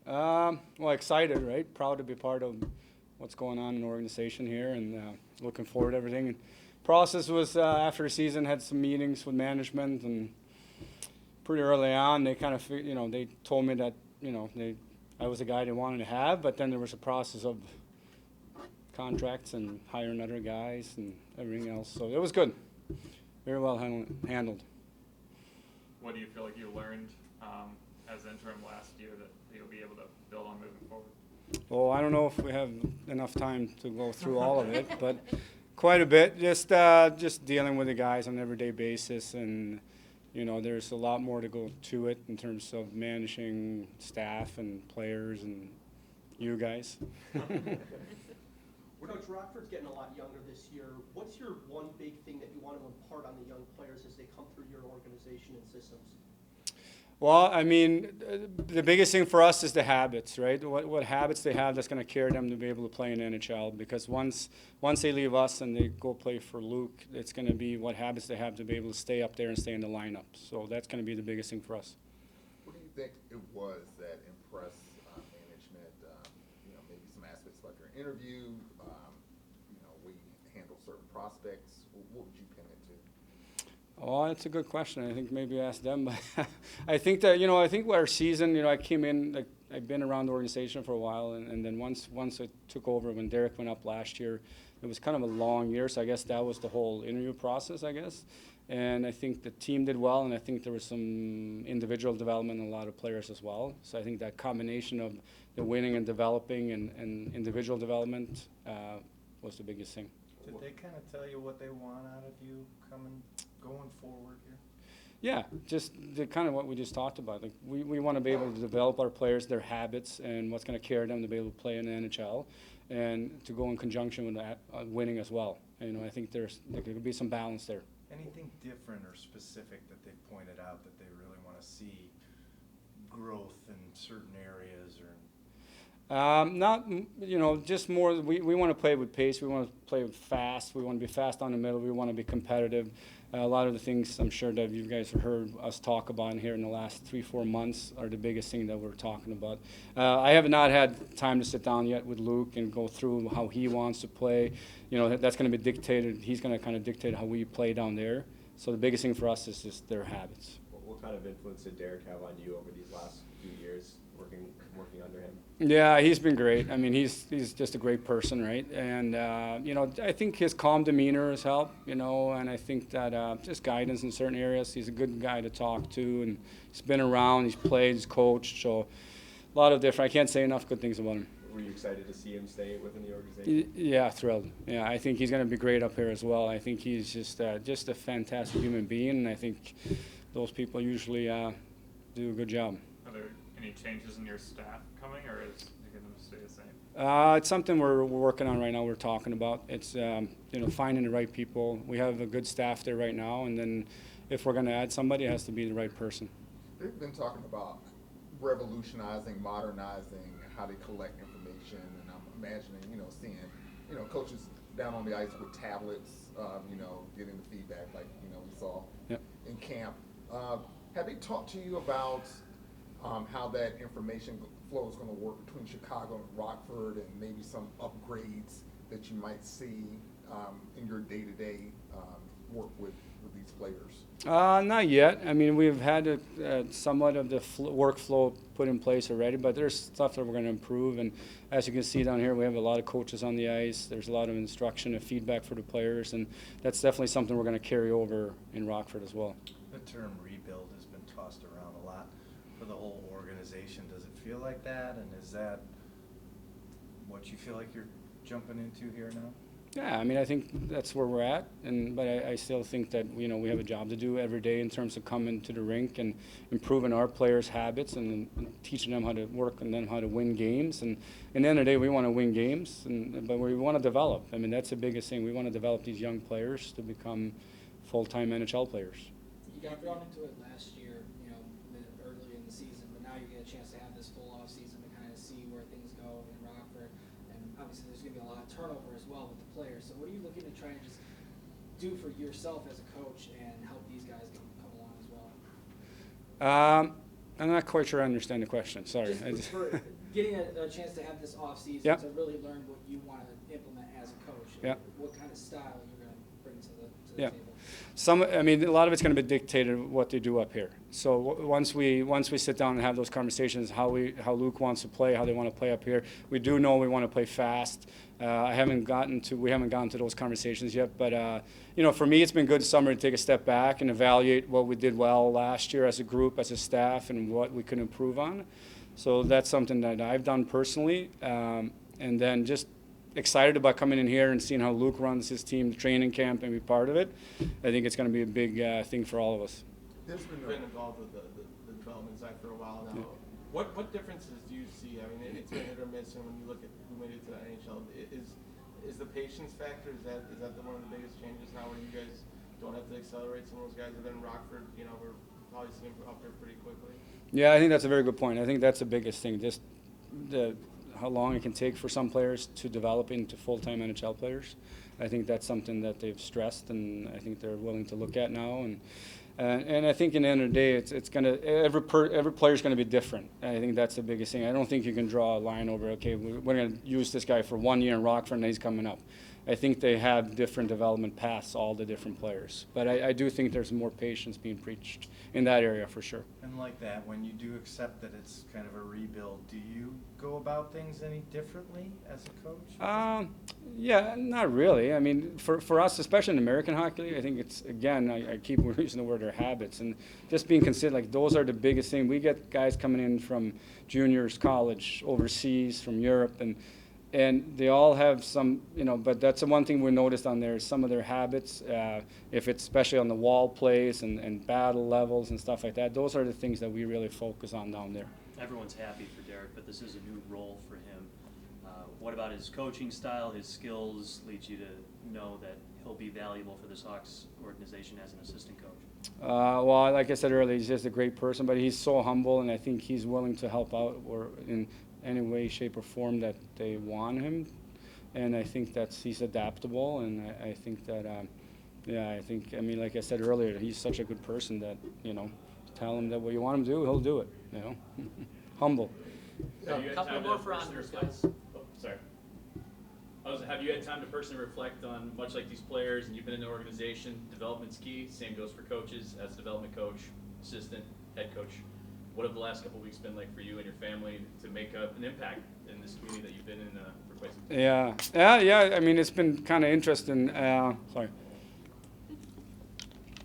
Well, excited, right? Proud to be part of what's going on in the organization here, and looking forward to everything. And process was after the season, had some meetings with management, and pretty early on, they kind of, they told me that, I was the guy they wanted to have, but then there was a process of contracts and hiring other guys and everything else. So it was good, very well handled. What do you feel like you learned as interim last year that you'll be able to build on moving forward? Well, I don't know if we have enough time to go through all of it, but quite a bit. Just dealing with the guys on an everyday basis, and there's a lot more to go to it in terms of managing staff and players and you guys. Coach, Rockford's getting a lot younger this year. What's your one big thing that you want to impart on the young players as they come through your organization and systems? Well, I mean, the biggest thing for us is the habits, right? What habits they have that's going to carry them to be able to play in NHL. Because once they leave us and they go play for Luke, it's going to be what habits they have to be able to stay up there and stay in the lineup. So that's going to be the biggest thing for us. What do you think it was that impressed management? Maybe some aspects about your interview, way you handle certain prospects. What would you pin it to? Oh, that's a good question. I think maybe ask them. But I think that, I think our season, I came in, I've been around the organization for a while, and then once I took over when Derek went up last year, it was kind of a long year, so I guess that was the whole interview process, I guess. And I think the team did well, and I think there was some individual development in a lot of players as well. So I think that combination of the winning and developing and individual development was the biggest thing. Did they kind of tell you what they want out of you going forward here? Yeah, just the kind of what we just talked about. Like we want to be able to develop our players, their habits, and what's going to carry them to be able to play in the NHL, and to go in conjunction with that winning as well. And, I think there could be some balance there. Anything different or specific that they've pointed out that they really want to see growth in certain areas or? Not, just more, we want to play with pace. We want to play fast. We want to be fast on the middle. We want to be competitive. A lot of the things I'm sure that you guys have heard us talk about here in the last 3-4 months are the biggest thing that we're talking about. I have not had time to sit down yet with Luke and go through how he wants to play. That's going to be dictated. He's going to kind of dictate how we play down there. So the biggest thing for us is just their habits. What kind of influence did Derek have on you over these last few years working under him? Yeah, he's been great. I mean, he's just a great person, right? And, I think his calm demeanor has helped, and I think that just guidance in certain areas. He's a good guy to talk to, and he's been around, he's played, he's coached, so a lot of different. I can't say enough good things about him. Were you excited to see him stay within the organization? Yeah, thrilled. Yeah, I think he's going to be great up here as well. I think he's just a fantastic human being, and I think those people usually do a good job. Are there any changes in your staff coming, or is it going to stay the same? It's something we're working on right now. We're talking about. It's finding the right people. We have a good staff there right now, and then if we're going to add somebody, it has to be the right person. They've been talking about revolutionizing, modernizing how they collect information, and I'm imagining, seeing, coaches down on the ice with tablets, getting the feedback like, we saw in camp. Have they talked to you about how that information flow is going to work between Chicago and Rockford, and maybe some upgrades that you might see in your day-to-day work with these players? Not yet. I mean, we've had somewhat of the workflow put in place already, but there's stuff that we're going to improve. And as you can see down here, we have a lot of coaches on the ice. There's a lot of instruction and feedback for the players, and that's definitely something we're going to carry over in Rockford as well. The term rebuild has been tossed around a lot for the whole organization. Does it feel like that, and is that what you feel like you're jumping into here now? Yeah, I mean, I think that's where we're at, but I still think that we have a job to do every day in terms of coming to the rink and improving our players' habits and teaching them how to work and then how to win games. And in the end of the day, we want to win games, but we want to develop. I mean, that's the biggest thing. We want to develop these young players to become full-time NHL players. You got brought into it last year, early in the season, but now you get a chance to have this full off season to kind of see where things go in Rockford, and obviously there's going to be a lot of turnover as well with the players. So what are you looking to try and just do for yourself as a coach and help these guys come along as well? I'm not quite sure I understand the question, sorry. Just for getting a chance to have this off-season Yeah. to really learn what you want to implement as a coach. And Yeah. what kind of style you're going to bring to the Yeah. table. I mean, a lot of it's going to be dictated what they do up here. So once we sit down and have those conversations, how Luke wants to play, how they want to play up here. We do know we want to play fast. We haven't gotten to those conversations yet. But you know, for me, it's been good summer to take a step back and evaluate what we did well last year as a group, as a staff, and what we could improve on. So that's something that I've done personally, and then just excited about coming in here and seeing how Luke runs his team, the training camp, and be part of it. I think it's going to be a big thing for all of us. There's been Been involved with the development side for a while now. Yeah. What differences do you see? I mean, it's been hit or miss, and when you look at who made it to the NHL, is the patience factor, is that one of the biggest changes now, where you guys don't have to accelerate some of those guys that have been in Rockford, you know, we're probably seeing up there pretty quickly? Yeah, I think that's a very good point. I think that's the biggest thing, just how long it can take for some players to develop into full-time NHL players. I think that's something that they've stressed, and I think they're willing to look at now. And I think in the end of the day, it's gonna every player's gonna be different. I think that's the biggest thing. I don't think you can draw a line over. Okay, we're gonna use this guy for 1 year in Rockford, and he's coming up. I think they have different development paths, all the different players. But I do think there's more patience being preached in that area for sure. And like that, when you do accept that it's kind of a rebuild, do you go about things any differently as a coach? Yeah, not really. I mean, for us, especially in American Hockey League, I think it's, again, I keep using the word, our habits, and just being considered, like, those are the biggest thing. We get guys coming in from juniors, college, overseas, from Europe, and they all have some, you know, but that's the one thing we noticed on there is some of their habits, if it's especially on the wall plays and battle levels and stuff like that, those are the things that we really focus on down there. Everyone's happy for Derek, but this is a new role for him. What about his coaching style, his skills leads you to know that he'll be valuable for this Hawks organization as an assistant coach? Well, like I said earlier, he's just a great person, but he's so humble, and I think he's willing to help out or in any way, shape, or form that they want him. And I think he's adaptable, and I think that, I mean, like I said earlier, he's such a good person that, you know, tell him that what you want him to do, he'll do it, you know. Humble. Have you had Couple time more to for personally Anders, reflect? guys. Oh, sorry. Have you had time to personally reflect on, much like these players, and you've been in the organization, development's key, same goes for coaches, as a development coach, assistant, head coach. What have the last couple of weeks been like for you and your family to make an impact in this community that you've been in for quite some time? Yeah. I mean, it's been kind of interesting. Sorry.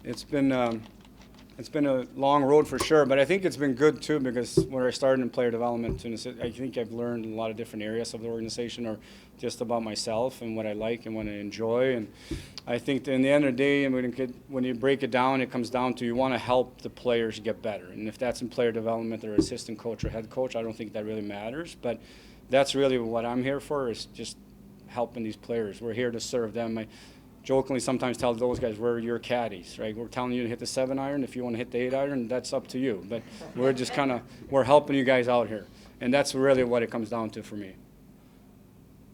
It's been a long road for sure, but I think it's been good too, because when I started in player development, I think I've learned a lot of different areas of the organization, or just about myself and what I like and what I enjoy. And I think that in the end of the day, when you break it down, it comes down to you want to help the players get better. And if that's in player development or assistant coach or head coach, I don't think that really matters. But that's really what I'm here for, is just helping these players. We're here to serve them. I jokingly sometimes tell those guys, we're your caddies, right? We're telling you to hit the 7-iron. If you want to hit the 8-iron, that's up to you. But we're just we're helping you guys out here. And that's really what it comes down to for me.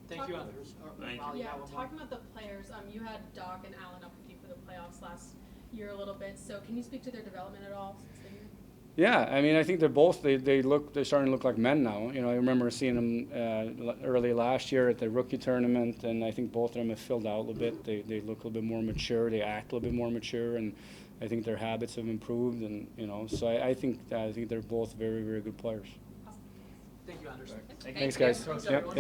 Thank you, Anders. Yeah, talking about the players, you had Doc and Allen up with you for the playoffs last year a little bit. So can you speak to their development at all since they're here? Yeah, I mean, I think they're starting to look like men now. You know, I remember seeing them early last year at the rookie tournament, and I think both of them have filled out a little bit. They look a little bit more mature. They act a little bit more mature, and I think their habits have improved. And you know, so I think they're both very, very good players. Thank you, Anders. Thanks, guys. Thanks, Yep. everyone.